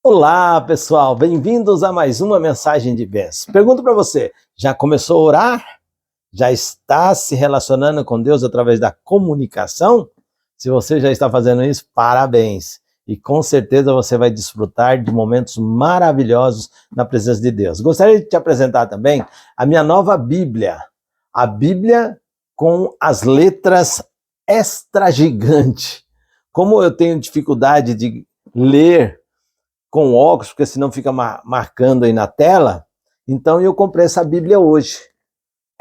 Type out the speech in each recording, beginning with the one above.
Olá, pessoal, bem-vindos a mais uma mensagem de bênção. Pergunto para você, já começou a orar? Já está se relacionando com Deus através da comunicação? Se você já está fazendo isso, parabéns! E com certeza você vai desfrutar de momentos maravilhosos na presença de Deus. Gostaria de te apresentar também a minha nova Bíblia, a Bíblia com as letras extra gigante. Como eu tenho dificuldade de ler com óculos, porque senão fica marcando aí na tela, então eu comprei essa Bíblia hoje,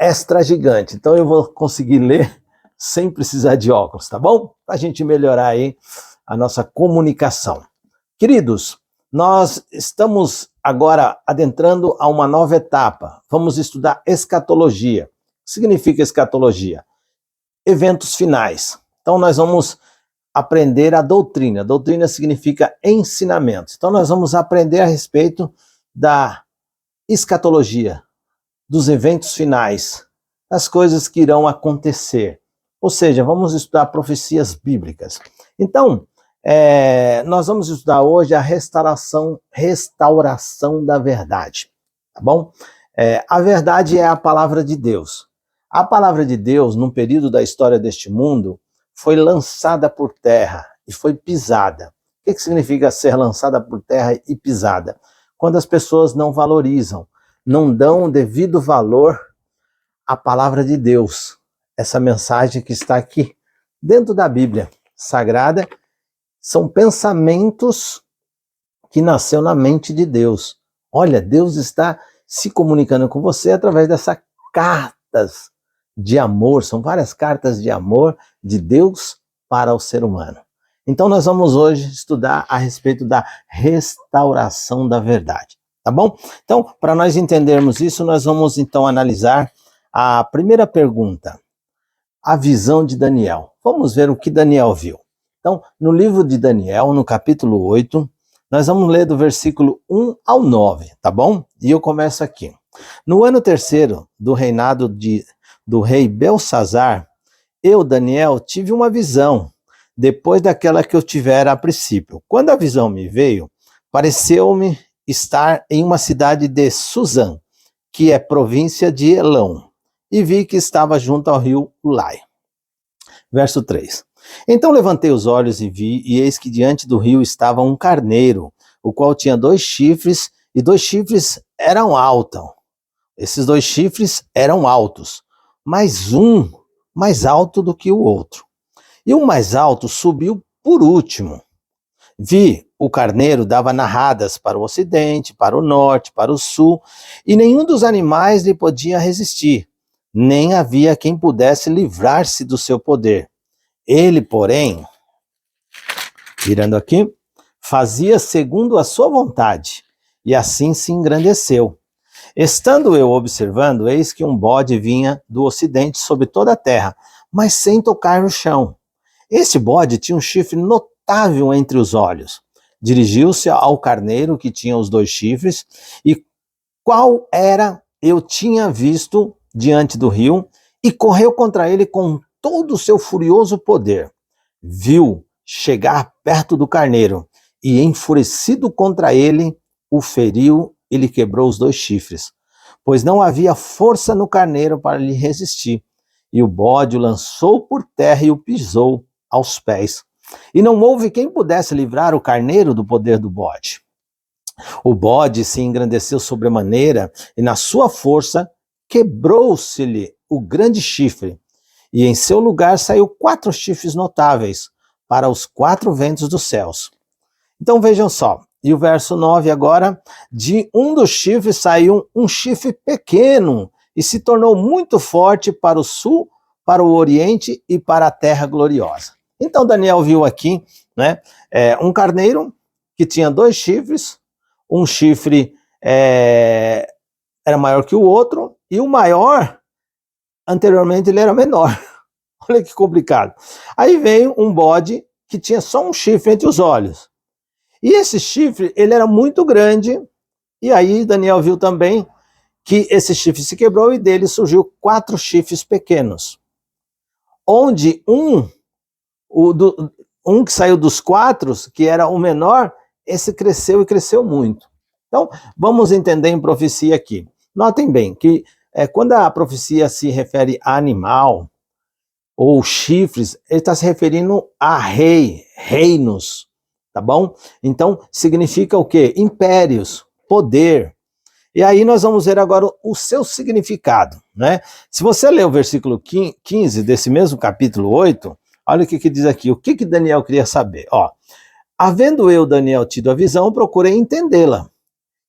extra gigante, então eu vou conseguir ler sem precisar de óculos, tá bom? Para a gente melhorar aí a nossa comunicação. Queridos, nós estamos agora adentrando a uma nova etapa, vamos estudar escatologia. O que significa escatologia? Eventos finais. Então nós vamos aprender a doutrina. Doutrina significa ensinamento. Então nós vamos aprender a respeito da escatologia, dos eventos finais, das coisas que irão acontecer. Ou seja, vamos estudar profecias bíblicas. Então, nós vamos estudar hoje a restauração da verdade, tá bom? A verdade é a palavra de Deus. A palavra de Deus, num período da história deste mundo, foi lançada por terra e foi pisada. O que significa ser lançada por terra e pisada? Quando as pessoas não valorizam, não dão o devido valor à palavra de Deus. Essa mensagem que está aqui dentro da Bíblia Sagrada são pensamentos que nasceu na mente de Deus. Olha, Deus está se comunicando com você através dessas cartas de amor, são várias cartas de amor de Deus para o ser humano. Então nós vamos hoje estudar a respeito da restauração da verdade, tá bom? Então, para nós entendermos isso, nós vamos então analisar a primeira pergunta, a visão de Daniel. Vamos ver o que Daniel viu. Então, no livro de Daniel, no capítulo 8, nós vamos ler do versículo 1 ao 9, tá bom? E eu começo aqui. No ano terceiro do reinado do rei Belsazar, eu, Daniel, tive uma visão, depois daquela que eu tivera a princípio. Quando a visão me veio, pareceu-me estar em uma cidade de Suzã, que é província de Elão, e vi que estava junto ao rio Ulai. Verso 3. Então levantei os olhos e vi, e eis que diante do rio estava um carneiro, o qual tinha 2 chifres, e 2 chifres eram altos. Esses 2 chifres eram altos, mas um mais alto do que o outro. E o mais alto subiu por último. Vi, o carneiro dava narradas para o ocidente, para o norte, para o sul, e nenhum dos animais lhe podia resistir, nem havia quem pudesse livrar-se do seu poder. Ele, porém, virando aqui, fazia segundo a sua vontade, e assim se engrandeceu. Estando eu observando, eis que um bode vinha do ocidente sobre toda a terra, mas sem tocar no chão. Esse bode tinha um chifre notável entre os olhos. Dirigiu-se ao carneiro que tinha os 2 chifres, e qual era eu tinha visto diante do rio, e correu contra ele com todo o seu furioso poder. Viu chegar perto do carneiro, e enfurecido contra ele, o feriu e lhe quebrou os 2 chifres, pois não havia força no carneiro para lhe resistir. E o bode o lançou por terra e o pisou aos pés. E não houve quem pudesse livrar o carneiro do poder do bode. O bode se engrandeceu sobremaneira, e na sua força quebrou-se-lhe o grande chifre, e em seu lugar saiu 4 chifres notáveis para os 4 ventos dos céus. Então vejam só, e o verso 9 agora, de um dos chifres saiu um chifre pequeno, e se tornou muito forte para o sul, para o oriente e para a terra gloriosa. Então Daniel viu aqui, né, um carneiro que tinha 2 chifres, um chifre era maior que o outro, e o maior, anteriormente ele era menor. Olha que complicado. Aí veio um bode que tinha só um chifre entre os olhos. E esse chifre, ele era muito grande, e aí Daniel viu também que esse chifre se quebrou e dele surgiu 4 chifres pequenos. Onde um que saiu dos 4, que era o menor, esse cresceu e cresceu muito. Então, vamos entender em profecia aqui. Notem bem que quando a profecia se refere a animal ou chifres, ele está se referindo a reinos, tá bom? Então, significa o quê? Impérios, poder. E aí nós vamos ver agora o seu significado, né? Se você ler o versículo 15 desse mesmo capítulo 8, olha o que diz aqui, o que Daniel queria saber. Ó, havendo eu, Daniel, tido a visão, procurei entendê-la.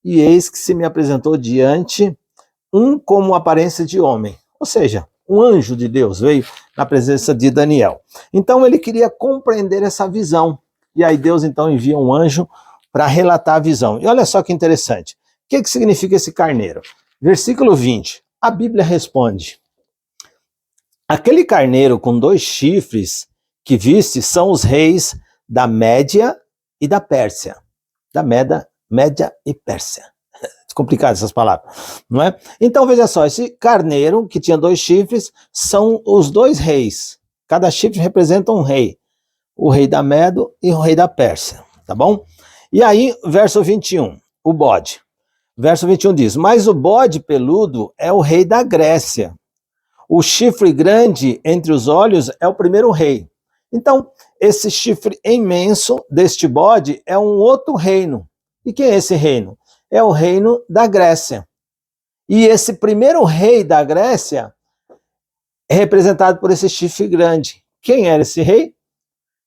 E eis que se me apresentou diante um como aparência de homem. Ou seja, um anjo de Deus veio na presença de Daniel. Então ele queria compreender essa visão. E aí Deus então envia um anjo para relatar a visão. E olha só que interessante. O que significa esse carneiro? Versículo 20. A Bíblia responde: aquele carneiro com 2 chifres que viste são os reis da Média e da Pérsia. Da Média e Pérsia. Complicado essas palavras, não é? Então veja só, esse carneiro que tinha 2 chifres são os 2 reis. Cada chifre representa um rei. O rei da Medo e o rei da Pérsia, tá bom? E aí, verso 21, o bode. Verso 21 diz: mas o bode peludo é o rei da Grécia. O chifre grande entre os olhos é o primeiro rei. Então, esse chifre imenso deste bode é um outro reino. E quem é esse reino? É o reino da Grécia. E esse primeiro rei da Grécia é representado por esse chifre grande. Quem era esse rei?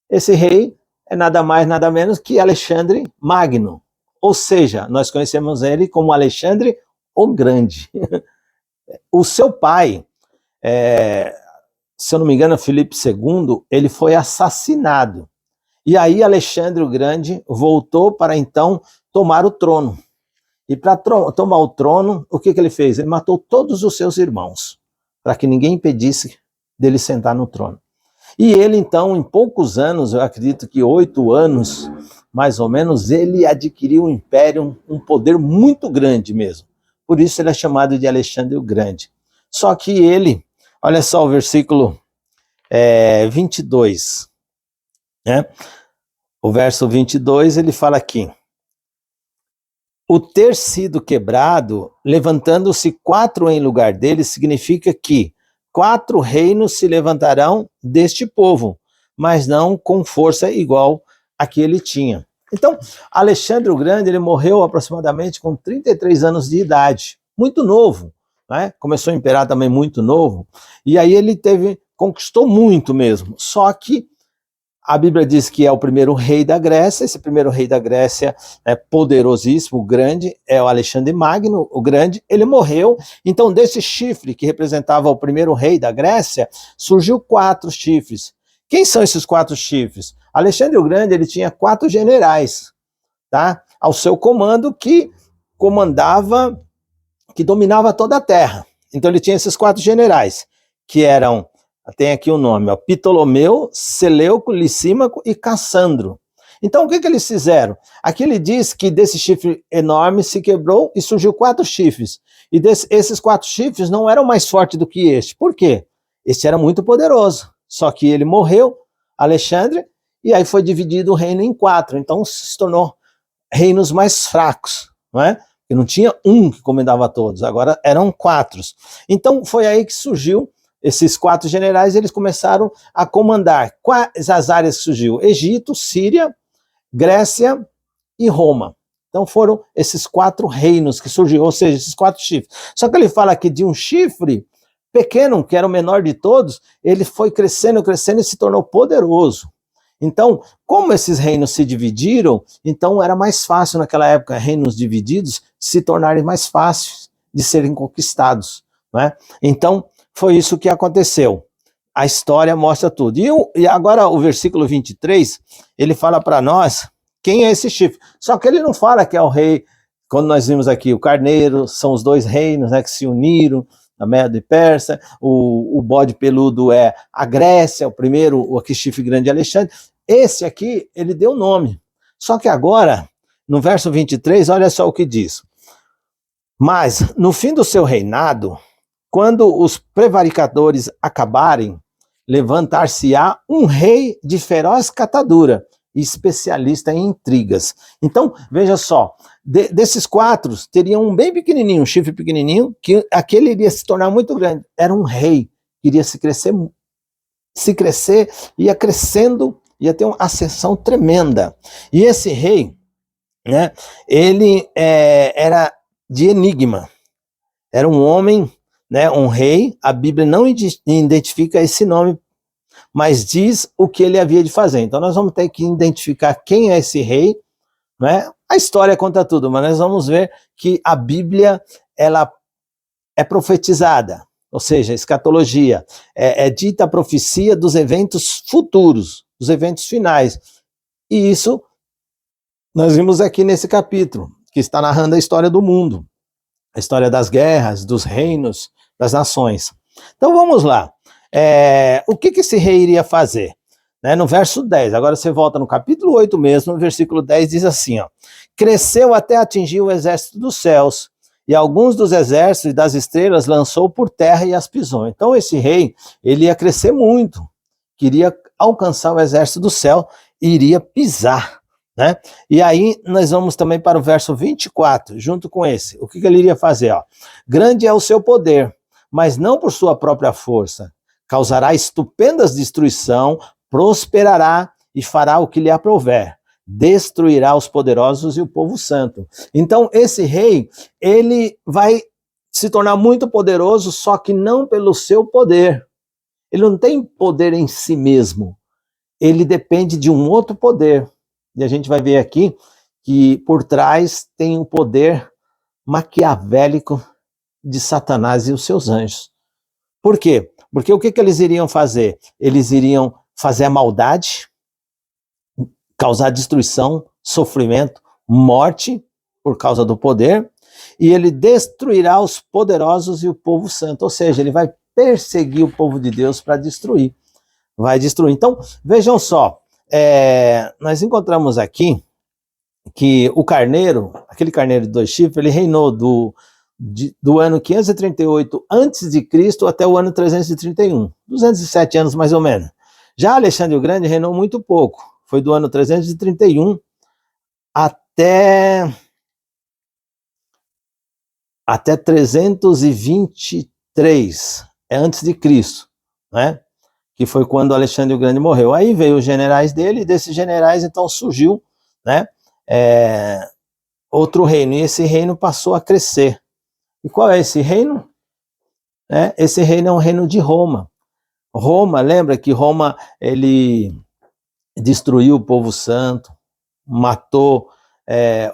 Esse rei é nada mais, nada menos que Alexandre Magno. Ou seja, nós conhecemos ele como Alexandre o Grande. O seu pai, se eu não me engano, Filipe II, ele foi assassinado. E aí Alexandre o Grande voltou para então tomar o trono. E para tomar o trono, o que ele fez? Ele matou todos os seus irmãos, para que ninguém impedisse dele sentar no trono. E ele então, em poucos anos, eu acredito que 8 anos, mais ou menos, ele adquiriu um império, um poder muito grande mesmo. Por isso ele é chamado de Alexandre o Grande. Só que ele, olha só o versículo 22, né? O verso 22, ele fala aqui: o ter sido quebrado, levantando-se 4 em lugar dele, significa que 4 reinos se levantarão deste povo, mas não com força igual a que ele tinha. Então, Alexandre o Grande, ele morreu aproximadamente com 33 anos de idade, muito novo, né? Começou a imperar também muito novo, e aí ele conquistou muito mesmo, só que a Bíblia diz que é o primeiro rei da Grécia. Esse primeiro rei da Grécia é poderosíssimo, grande, é o Alexandre Magno, o Grande. Ele morreu, então desse chifre que representava o primeiro rei da Grécia, surgiu 4 chifres. Quem são esses 4 chifres? Alexandre o Grande, ele tinha 4 generais, tá? Ao seu comando, que comandava, que dominava toda a terra. Então ele tinha esses 4 generais, que eram, tem aqui o nome, ó, Ptolomeu, Seleuco, Licímaco e Cassandro. Então o que eles fizeram? Aqui ele diz que desse chifre enorme se quebrou e surgiu 4 chifres. E esses 4 chifres não eram mais fortes do que este. Por quê? Este era muito poderoso. Só que ele morreu, Alexandre, e aí foi dividido o reino em 4. Então se tornou reinos mais fracos, não é? E não tinha um que comandava todos, agora eram 4. Então foi aí que surgiu esses 4 generais, eles começaram a comandar. Quais as áreas que surgiu? Egito, Síria, Grécia e Roma. Então foram esses 4 reinos que surgiram, ou seja, esses 4 chifres. Só que ele fala aqui de um chifre pequeno, que era o menor de todos, ele foi crescendo, crescendo e se tornou poderoso. Então, como esses reinos se dividiram, então era mais fácil naquela época, reinos divididos, se tornarem mais fáceis de serem conquistados, não é? Então, foi isso que aconteceu. A história mostra tudo. E agora o versículo 23, ele fala para nós quem é esse chifre. Só que ele não fala que é o rei, quando nós vimos aqui o carneiro, são os 2 reinos, né, que se uniram, a Média e Pérsia, o bode peludo é a Grécia, o primeiro, o chifre grande Alexandre. Esse aqui, ele deu nome. Só que agora, no verso 23, olha só o que diz. Mas, no fim do seu reinado, quando os prevaricadores acabarem, levantar-se-á um rei de feroz catadura. e especialista em intrigas. Então, veja só, desses 4, teria um bem pequenininho, um chifre pequenininho, que aquele iria se tornar muito grande. Era um rei, iria se crescer, ia crescendo, ia ter uma ascensão tremenda. E esse rei, né, ele era de enigma, era um homem, né, um rei. A Bíblia não identifica esse nome, mas diz o que ele havia de fazer. Então nós vamos ter que identificar quem é esse rei, né? A história conta tudo, mas nós vamos ver que a Bíblia, ela é profetizada, ou seja, escatologia, é dita a profecia dos eventos futuros, dos eventos finais. E isso nós vimos aqui nesse capítulo, que está narrando a história do mundo, a história das guerras, dos reinos, das nações. Então vamos lá. O que esse rei iria fazer? Né, no verso 10, agora você volta no capítulo 8 mesmo, no versículo 10 diz assim, ó: cresceu até atingir o exército dos céus, e alguns dos exércitos e das estrelas lançou por terra e as pisou. Então esse rei, ele ia crescer muito, queria alcançar o exército do céu e iria pisar, né? E aí nós vamos também para o verso 24, junto com esse. O que ele iria fazer? Ó? Grande é o seu poder, mas não por sua própria força. Causará estupendas destruição, prosperará e fará o que lhe aprouver. Destruirá os poderosos e o povo santo. Então esse rei, ele vai se tornar muito poderoso, só que não pelo seu poder. Ele não tem poder em si mesmo. Ele depende de um outro poder. E a gente vai ver aqui que por trás tem o poder maquiavélico de Satanás e os seus anjos. Por quê? Porque o que eles iriam fazer? Eles iriam fazer a maldade, causar destruição, sofrimento, morte, por causa do poder, e ele destruirá os poderosos e o povo santo, ou seja, ele vai perseguir o povo de Deus para destruir, vai destruir. Então, vejam só, nós encontramos aqui que o carneiro, aquele carneiro de 2 chifres, ele reinou do ano 538 a.C. até o ano 331, 207 anos mais ou menos. Já Alexandre o Grande reinou muito pouco, foi do ano 331 até 323, antes de Cristo, né? Que foi quando Alexandre o Grande morreu. Aí veio os generais dele, e desses generais então surgiu, né, outro reino, e esse reino passou a crescer. E qual é esse reino? Esse reino é um reino de Roma. Roma, lembra que Roma, ele destruiu o povo santo, matou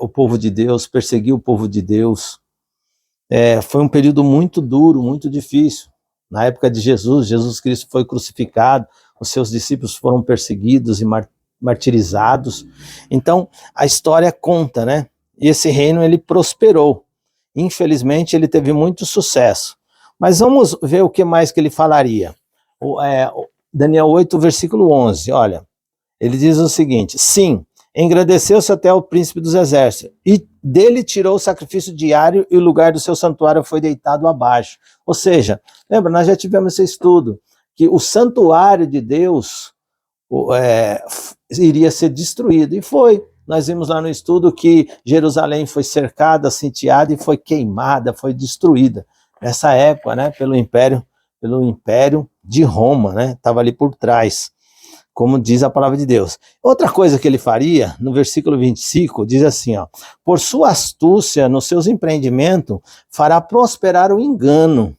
o povo de Deus, perseguiu o povo de Deus. Foi um período muito duro, muito difícil. Na época de Jesus Cristo foi crucificado, os seus discípulos foram perseguidos e martirizados. Então, a história conta, né? E esse reino, ele prosperou. Infelizmente, ele teve muito sucesso. Mas vamos ver o que mais que ele falaria. Daniel 8, versículo 11, olha. Ele diz o seguinte: sim, engrandeceu-se até o príncipe dos exércitos, e dele tirou o sacrifício diário, e o lugar do seu santuário foi deitado abaixo. Ou seja, lembra, nós já tivemos esse estudo, que o santuário de Deus iria ser destruído, e foi. Nós vimos lá no estudo que Jerusalém foi cercada, sitiada, e foi queimada, foi destruída. Nessa época, né, pelo império de Roma, né, estava ali por trás, como diz a palavra de Deus. Outra coisa que ele faria, no versículo 25, diz assim, ó: por sua astúcia nos seus empreendimentos, fará prosperar o engano.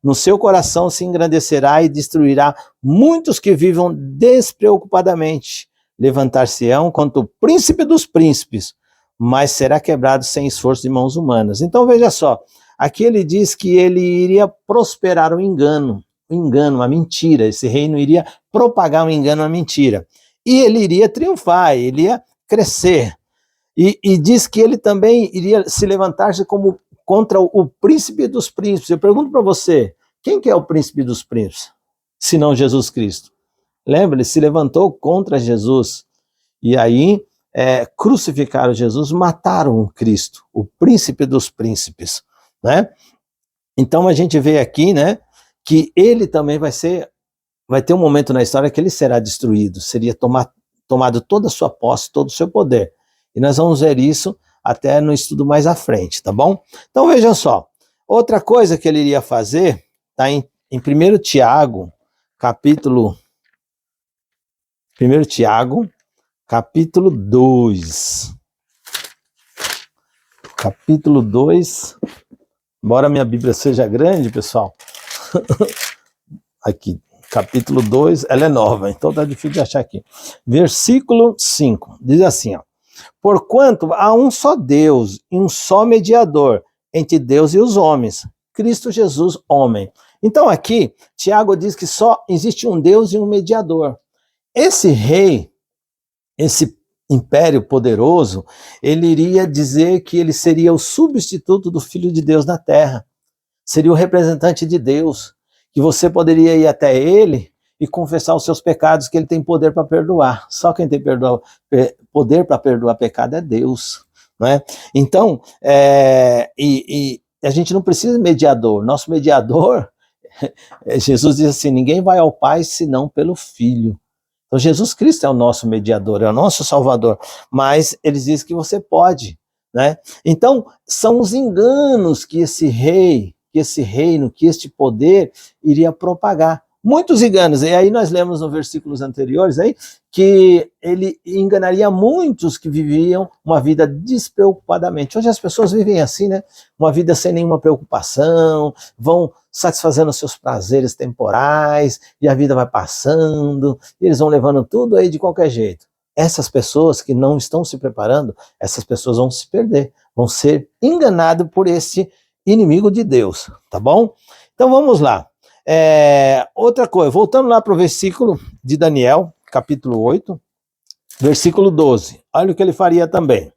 No seu coração se engrandecerá e destruirá muitos que vivam despreocupadamente. Levantar-se-ão contra o príncipe dos príncipes, mas será quebrado sem esforço de mãos humanas. Então veja só, aqui ele diz que ele iria prosperar o engano, a mentira. Esse reino iria propagar o engano, a mentira. E ele iria triunfar, ele ia crescer. E diz que ele também iria se levantar-se como contra o príncipe dos príncipes. Eu pergunto para você, quem que é o príncipe dos príncipes? Se não Jesus Cristo. Lembra, ele se levantou contra Jesus. E aí crucificaram Jesus, mataram o Cristo, o príncipe dos príncipes, né? Então a gente vê aqui, né, que ele também vai ter um momento na história que ele será destruído, seria tomado toda a sua posse, todo o seu poder. E nós vamos ver isso até no estudo mais à frente, tá bom? Então vejam só, outra coisa que ele iria fazer está em 1 Tiago, capítulo 2. Capítulo 2, embora minha Bíblia seja grande, pessoal, aqui, capítulo 2, ela é nova, então tá difícil de achar aqui. Versículo 5, diz assim, ó: porquanto há um só Deus e um só mediador entre Deus e os homens, Cristo Jesus, homem. Então aqui, Tiago diz que só existe um Deus e um mediador. Esse rei, esse império poderoso, ele iria dizer que ele seria o substituto do Filho de Deus na terra. Seria o representante de Deus, que você poderia ir até ele e confessar os seus pecados, que ele tem poder para perdoar. Só quem tem poder para perdoar pecado é Deus, não é? Então, a gente não precisa de mediador. Nosso mediador, Jesus diz assim, ninguém vai ao Pai senão pelo Filho. Então Jesus Cristo é o nosso mediador, é o nosso Salvador, mas eles dizem que você pode, né? Então são os enganos que esse rei, que esse reino, que este poder iria propagar. Muitos enganos, e aí nós lemos nos versículos anteriores aí, que ele enganaria muitos que viviam uma vida despreocupadamente. Hoje as pessoas vivem assim, né? Uma vida sem nenhuma preocupação, vão satisfazendo seus prazeres temporais, e a vida vai passando, e eles vão levando tudo aí de qualquer jeito. Essas pessoas que não estão se preparando, essas pessoas vão se perder, vão ser enganadas por esse inimigo de Deus, tá bom? Então vamos lá. Outra coisa, voltando lá para o versículo de Daniel, capítulo 8, versículo 12. Olha o que ele faria também.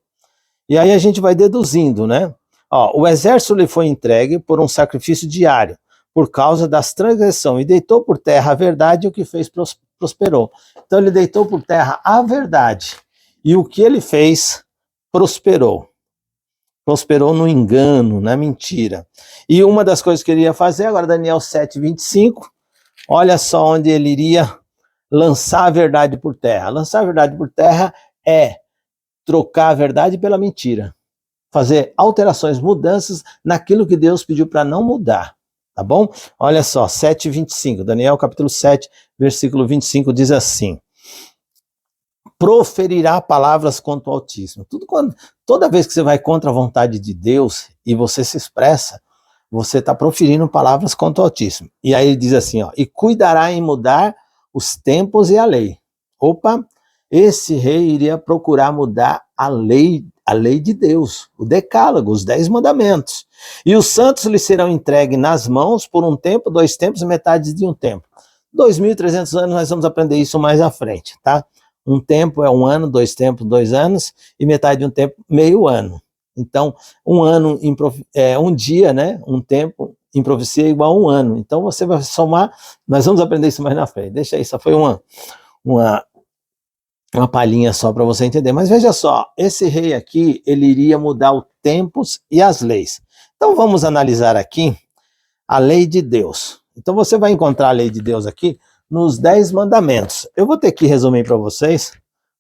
E aí a gente vai deduzindo, né? Ó, o exército lhe foi entregue por um sacrifício diário, por causa das transgressões, e deitou por terra a verdade, e o que fez prosperou. Então ele deitou por terra a verdade, e o que ele fez prosperou. Prosperou no engano, na mentira. E uma das coisas que ele ia fazer, agora Daniel 7:25, olha só onde ele iria lançar a verdade por terra. Lançar a verdade por terra é trocar a verdade pela mentira. Fazer alterações, mudanças naquilo que Deus pediu para não mudar. Tá bom? Olha só, 7:25, Daniel capítulo 7, versículo 25 diz assim: proferirá palavras contra o Altíssimo. Toda vez que você vai contra a vontade de Deus e você se expressa, você está proferindo palavras contra o Altíssimo. E aí ele diz assim, ó, e cuidará em mudar os tempos e a lei. Opa, esse rei iria procurar mudar a lei de Deus, o decálogo, os 10 mandamentos. E os santos lhe serão entregues nas mãos por um tempo, 2 tempos e metade de um tempo. 2.300 anos, nós vamos aprender isso mais à frente, tá? Um tempo é 1 ano, 2 tempos, 2 anos, e metade de um tempo, meio ano. Então, um dia, né? Um tempo em profecia é igual a 1 ano. Então, você vai somar, nós vamos aprender isso mais na frente. Deixa aí, só foi uma palhinha só para você entender. Mas veja só, esse rei aqui, ele iria mudar os tempos e as leis. Então, vamos analisar aqui a lei de Deus. Então, você vai encontrar a lei de Deus aqui nos 10 mandamentos. Eu vou ter que resumir para vocês,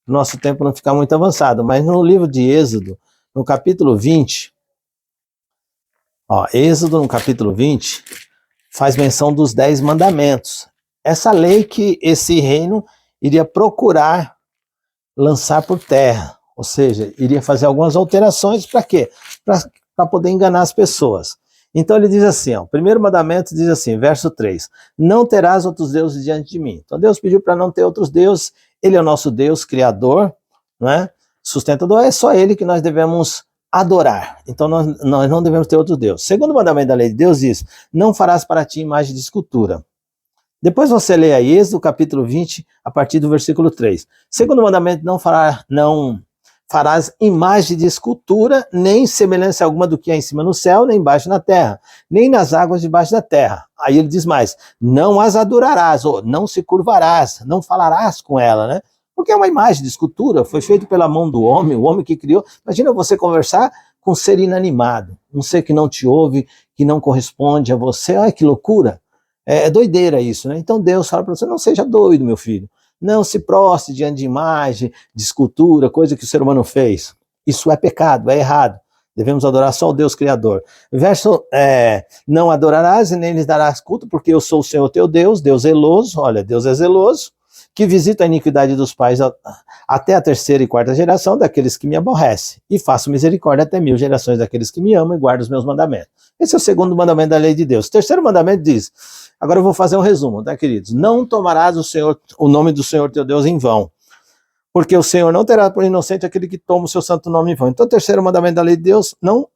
nosso tempo não ficar muito avançado, mas no livro de Êxodo, no capítulo 20, ó, Êxodo no capítulo 20, faz menção dos 10 mandamentos. Essa lei que esse reino iria procurar lançar por terra, ou seja, iria fazer algumas alterações para quê? Para poder enganar as pessoas. Então ele diz assim, ó, o primeiro mandamento diz assim, verso 3, não terás outros deuses diante de mim. Então Deus pediu para não ter outros deuses, ele é o nosso Deus, criador, não é? Sustentador, é só ele que nós devemos adorar. Então nós não devemos ter outro Deus. Segundo mandamento da lei de Deus diz, não farás para ti imagem de escultura. Depois você lê aí Êxodo capítulo 20, a partir do versículo 3. Segundo mandamento, não farás imagem de escultura, nem semelhança alguma do que há em cima no céu, nem embaixo na terra, nem nas águas debaixo da terra. Aí ele diz mais, não as adorarás, ou não se curvarás, não falarás com ela, né? Porque é uma imagem de escultura, foi feito pela mão do homem, o homem que criou. Imagina você conversar com um ser inanimado, um ser que não te ouve, que não corresponde a você. Olha que loucura. É doideira isso, né? Então Deus fala para você, não seja doido, meu filho. Não se prostre diante de imagem, de escultura, coisa que o ser humano fez. Isso é pecado, é errado. Devemos adorar só o Deus Criador. Verso, não adorarás e nem lhes darás culto, porque eu sou o Senhor teu Deus, Deus zeloso, olha, Deus é zeloso, que visita a iniquidade dos pais até a terceira e quarta geração daqueles que me aborrecem, e faço misericórdia até 1000 gerações daqueles que me amam e guardam os meus mandamentos. Esse é o segundo mandamento da lei de Deus. O terceiro mandamento diz, agora eu vou fazer um resumo, tá, queridos? Não tomarás o nome do Senhor teu Deus em vão, porque o Senhor não terá por inocente aquele que toma o seu santo nome em vão. Então o terceiro mandamento da lei de Deus, não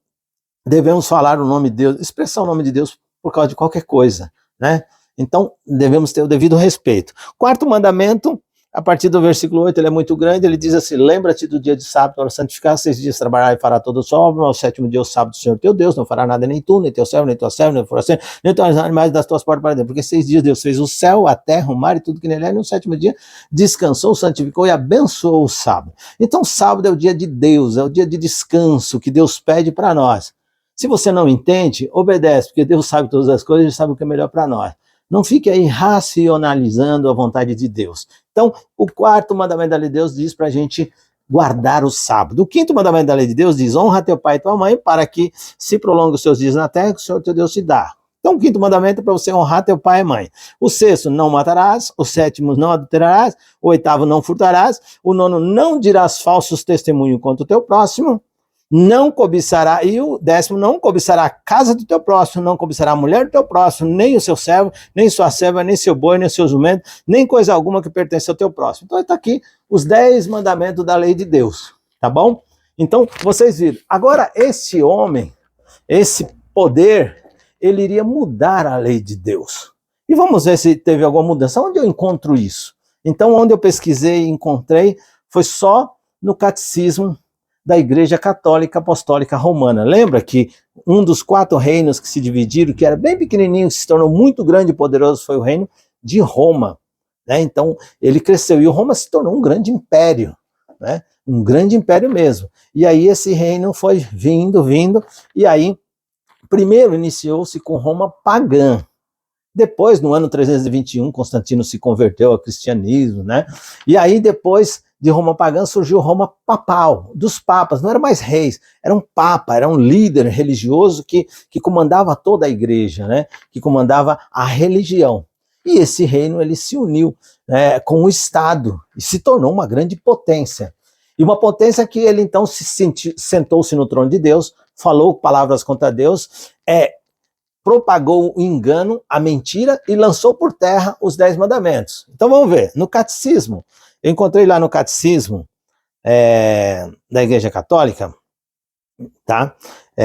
devemos falar o nome de Deus, expressar o nome de Deus por causa de qualquer coisa, né? Então, devemos ter o devido respeito. Quarto mandamento, a partir do versículo 8, ele é muito grande, ele diz assim, lembra-te do dia de sábado para santificar, 6 dias trabalhar e fará toda a sua obra, ao sétimo dia o sábado do Senhor teu Deus, não fará nada nem tu, nem teu servo, nem tua serva, nem forastero, nem teus animais das tuas portas para dentro, porque 6 dias Deus fez o céu, a terra, o mar e tudo que nele é, e no sétimo dia descansou, santificou e abençoou o sábado. Então, sábado é o dia de Deus, é o dia de descanso que Deus pede para nós. Se você não entende, obedece, porque Deus sabe todas as coisas e sabe o que é melhor para nós. Não fique aí racionalizando a vontade de Deus. Então, o quarto mandamento da lei de Deus diz para a gente guardar o sábado. O quinto mandamento da lei de Deus diz, honra teu pai e tua mãe para que se prolongue os seus dias na terra que o Senhor teu Deus te dá. Então, o quinto mandamento é para você honrar teu pai e mãe. O sexto, não matarás. O sétimo, não adulterarás. O oitavo, não furtarás. O nono, não dirás falsos testemunhos contra o teu próximo. Não cobiçará, e o décimo, não cobiçará a casa do teu próximo, não cobiçará a mulher do teu próximo, nem o seu servo, nem sua serva, nem seu boi, nem o seu jumento, nem coisa alguma que pertence ao teu próximo. Então está aqui os 10 mandamentos da lei de Deus, tá bom? Então, vocês viram. Agora, esse homem, esse poder, ele iria mudar a lei de Deus. E vamos ver se teve alguma mudança. Onde eu encontro isso? Então, onde eu pesquisei e encontrei, foi só no catecismo da Igreja Católica Apostólica Romana. Lembra que um dos 4 reinos que se dividiram, que era bem pequenininho, que se tornou muito grande e poderoso, foi o reino de Roma, né? Então, ele cresceu e o Roma se tornou um grande império, né? Um grande império mesmo. E aí esse reino foi vindo, e aí primeiro iniciou-se com Roma pagã. Depois, no ano 321, Constantino se converteu ao cristianismo, né? E aí depois de Roma pagã surgiu Roma papal, dos papas, não eram mais reis, era um papa, era um líder religioso que comandava toda a igreja, né? Que comandava a religião. E esse reino, ele se uniu, né, com o Estado e se tornou uma grande potência. E uma potência que ele então sentou-se no trono de Deus, falou palavras contra Deus, propagou o engano, a mentira e lançou por terra os 10 mandamentos. Então vamos ver, no catecismo, eu encontrei lá no catecismo da Igreja Católica, tá?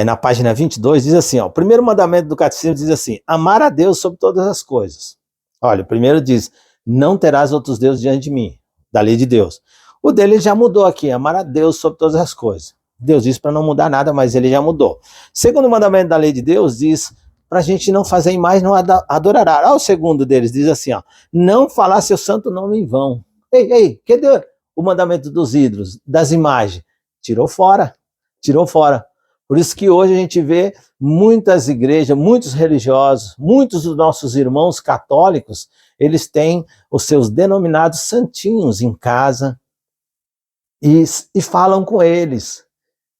Na página 22, diz assim, ó, o primeiro mandamento do catecismo diz assim, amar a Deus sobre todas as coisas. Olha, o primeiro diz, não terás outros deuses diante de mim, da lei de Deus. O dele já mudou aqui, amar a Deus sobre todas as coisas. Deus disse para não mudar nada, mas ele já mudou. Segundo mandamento da lei de Deus diz, para a gente não fazer imagem, não adorará. O segundo deles diz assim, ó, não falar seu santo nome em vão. Ei, cadê o mandamento dos ídolos, das imagens? Tirou fora. Por isso que hoje a gente vê muitas igrejas, muitos religiosos, muitos dos nossos irmãos católicos, eles têm os seus denominados santinhos em casa e falam com eles,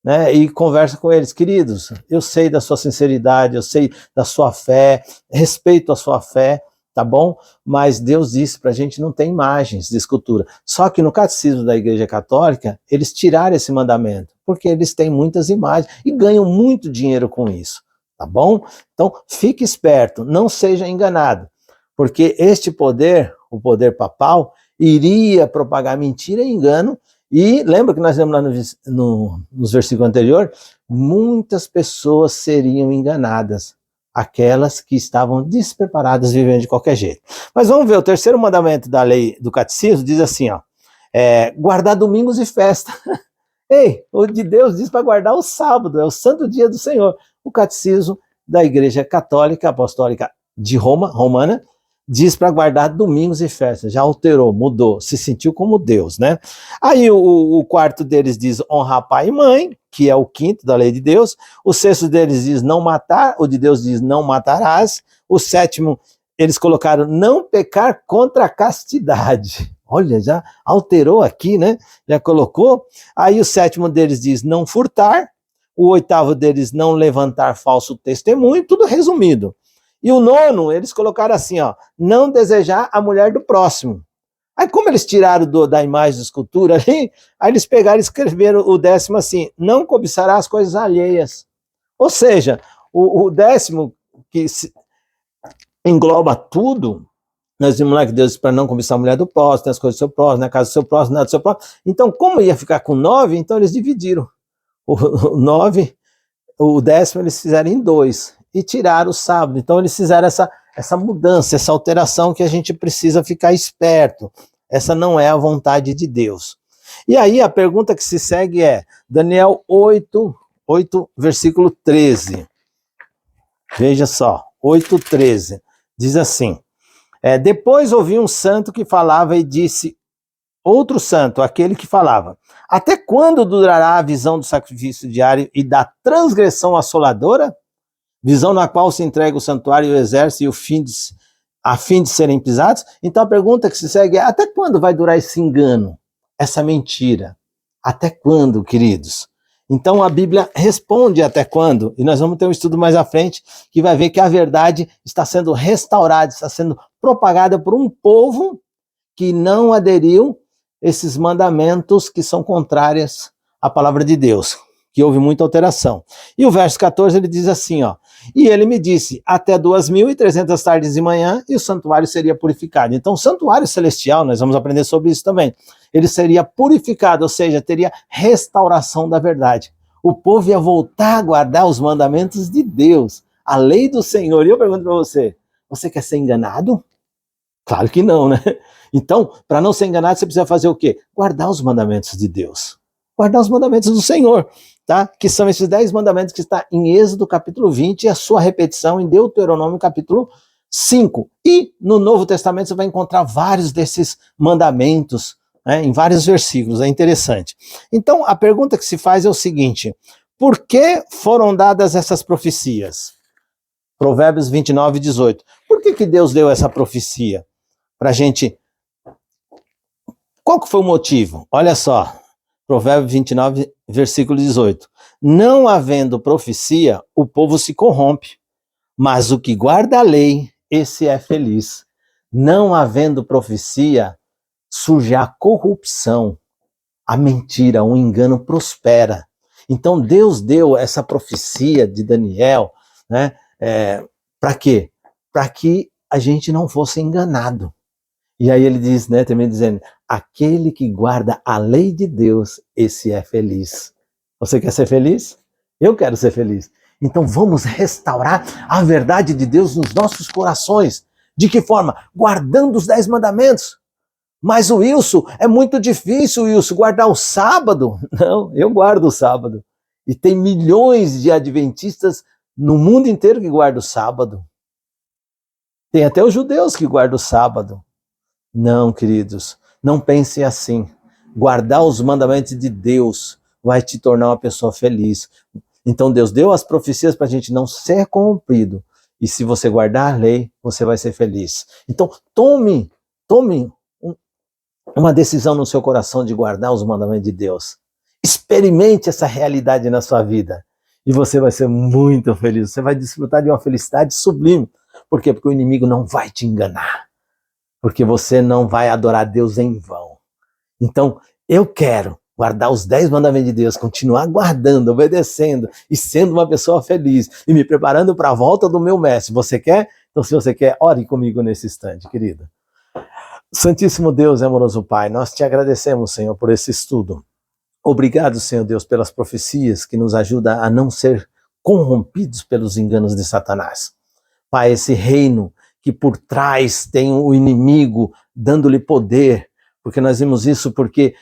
né? E conversam com eles. Queridos, eu sei da sua sinceridade, eu sei da sua fé, respeito a sua fé, tá bom? Mas Deus disse para a gente não ter imagens de escultura. Só que no catecismo da Igreja Católica, eles tiraram esse mandamento, porque eles têm muitas imagens e ganham muito dinheiro com isso, tá bom? Então, fique esperto, não seja enganado, porque este poder, o poder papal, iria propagar mentira e engano, e lembra que nós vemos lá nos versículos anteriores, muitas pessoas seriam enganadas, aquelas que estavam despreparadas vivendo de qualquer jeito. Mas vamos ver, o terceiro mandamento da lei do catecismo diz assim, ó, guardar domingos e festa. Ei, o de Deus diz para guardar o sábado, é o santo dia do Senhor. O catecismo da Igreja Católica Apostólica de Roma, romana, diz para guardar domingos e festas, já alterou, mudou, se sentiu como Deus, né? Aí o quarto deles diz honrar pai e mãe, que é o quinto da lei de Deus. O sexto deles diz não matar, o de Deus diz não matarás. O sétimo, eles colocaram não pecar contra a castidade. Olha, já alterou aqui, né? Já colocou. Aí o 7º deles diz não furtar. O 8º deles não levantar falso testemunho, tudo resumido. E o 9º, eles colocaram assim, ó, não desejar a mulher do próximo. Aí como eles tiraram da imagem da escultura ali, aí eles pegaram e escreveram o 10º assim, não cobiçará as coisas alheias. Ou seja, o 10º, que engloba tudo, nós vimos lá que Deus disse para não cobiçar a mulher do próximo, as coisas do seu próximo, na casa do seu próximo, nada do seu próximo. Então, como ia ficar com 9, então eles dividiram. O 9, o 10º eles fizeram em 2 e tiraram o sábado. Então eles fizeram essa mudança, essa alteração que a gente precisa ficar esperto. Essa não é a vontade de Deus. E aí a pergunta que se segue é Daniel 8, versículo 13. Veja só, 8:13. Diz assim, depois ouvi um santo que falava e disse, outro santo, aquele que falava, até quando durará a visão do sacrifício diário e da transgressão assoladora? Visão na qual se entrega o santuário e o exército e a fim de serem pisados? Então a pergunta que se segue é, até quando vai durar esse engano, essa mentira? Até quando, queridos? Então a Bíblia responde até quando, e nós vamos ter um estudo mais à frente que vai ver que a verdade está sendo restaurada, está sendo propagada por um povo que não aderiu esses mandamentos que são contrários à palavra de Deus, que houve muita alteração. E o verso 14 ele diz assim, ó, e ele me disse, até 2.300 tardes de manhã e o santuário seria purificado. Então o santuário celestial, nós vamos aprender sobre isso também, ele seria purificado, ou seja, teria restauração da verdade. O povo ia voltar a guardar os mandamentos de Deus, a lei do Senhor. E eu pergunto para você, você quer ser enganado? Claro que não, né? Então, para não ser enganado, você precisa fazer o quê? Guardar os mandamentos de Deus. Guardar os mandamentos do Senhor, tá? Que são esses 10 mandamentos que está em Êxodo capítulo 20 e a sua repetição em Deuteronômio capítulo 5. E no Novo Testamento você vai encontrar vários desses mandamentos, né, em vários versículos, é interessante. Então, a pergunta que se faz é o seguinte, por que foram dadas essas profecias? Provérbios 29:18. Por que Deus deu essa profecia? Pra gente... Qual que foi o motivo? Olha só, Provérbios 29, versículo 18. Não havendo profecia, o povo se corrompe, mas o que guarda a lei, esse é feliz. Não havendo profecia, surge a corrupção, a mentira, o engano prospera. Então Deus deu essa profecia de Daniel, né? Para quê? Para que a gente não fosse enganado. E aí ele diz, né, também dizendo, aquele que guarda a lei de Deus, esse é feliz. Você quer ser feliz? Eu quero ser feliz. Então vamos restaurar a verdade de Deus nos nossos corações. De que forma? Guardando os 10 mandamentos. Mas Wilson, é muito difícil, Wilson, guardar o sábado. Não, eu guardo o sábado. E tem milhões de adventistas no mundo inteiro que guardam o sábado. Tem até os judeus que guardam o sábado. Não, queridos, não pense assim. Guardar os mandamentos de Deus vai te tornar uma pessoa feliz. Então Deus deu as profecias para a gente não ser corrompido. E se você guardar a lei, você vai ser feliz. Então tome uma decisão no seu coração de guardar os mandamentos de Deus. Experimente essa realidade na sua vida. E você vai ser muito feliz. Você vai desfrutar de uma felicidade sublime. Por quê? Porque o inimigo não vai te enganar. Porque você não vai adorar Deus em vão. Então, eu quero guardar os 10 mandamentos de Deus, continuar guardando, obedecendo e sendo uma pessoa feliz e me preparando para a volta do meu mestre. Você quer? Então, se você quer, ore comigo nesse instante, querida. Santíssimo Deus e amoroso Pai, nós te agradecemos, Senhor, por esse estudo. Obrigado, Senhor Deus, pelas profecias que nos ajudam a não ser corrompidos pelos enganos de Satanás. Pai, esse reino que por trás tem o inimigo dando-lhe poder, porque nós vimos isso porque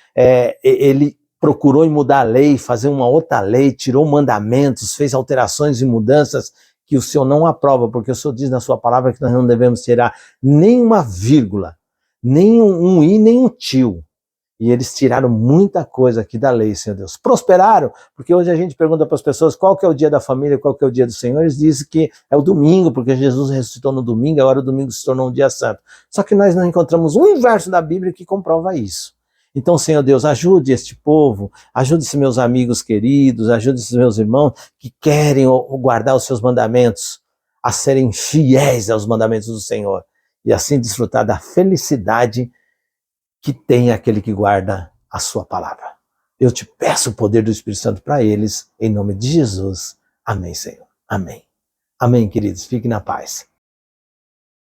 ele procurou mudar a lei, fazer uma outra lei, tirou mandamentos, fez alterações e mudanças que o Senhor não aprova, porque o Senhor diz na sua palavra que nós não devemos tirar nem uma vírgula, nem um i, nem um tio. E eles tiraram muita coisa aqui da lei, Senhor Deus. Prosperaram, porque hoje a gente pergunta para as pessoas qual que é o dia da família, qual que é o dia do Senhor. Eles dizem que é o domingo, porque Jesus ressuscitou no domingo, agora o domingo se tornou um dia santo. Só que nós não encontramos um verso da Bíblia que comprova isso. Então, Senhor Deus, ajude este povo, ajude esses meus amigos queridos, ajude esses meus irmãos que querem guardar os seus mandamentos, a serem fiéis aos mandamentos do Senhor e assim desfrutar da felicidade que tem aquele que guarda a sua palavra. Eu te peço o poder do Espírito Santo para eles, em nome de Jesus. Amém, Senhor. Amém. Amém, queridos. Fiquem na paz.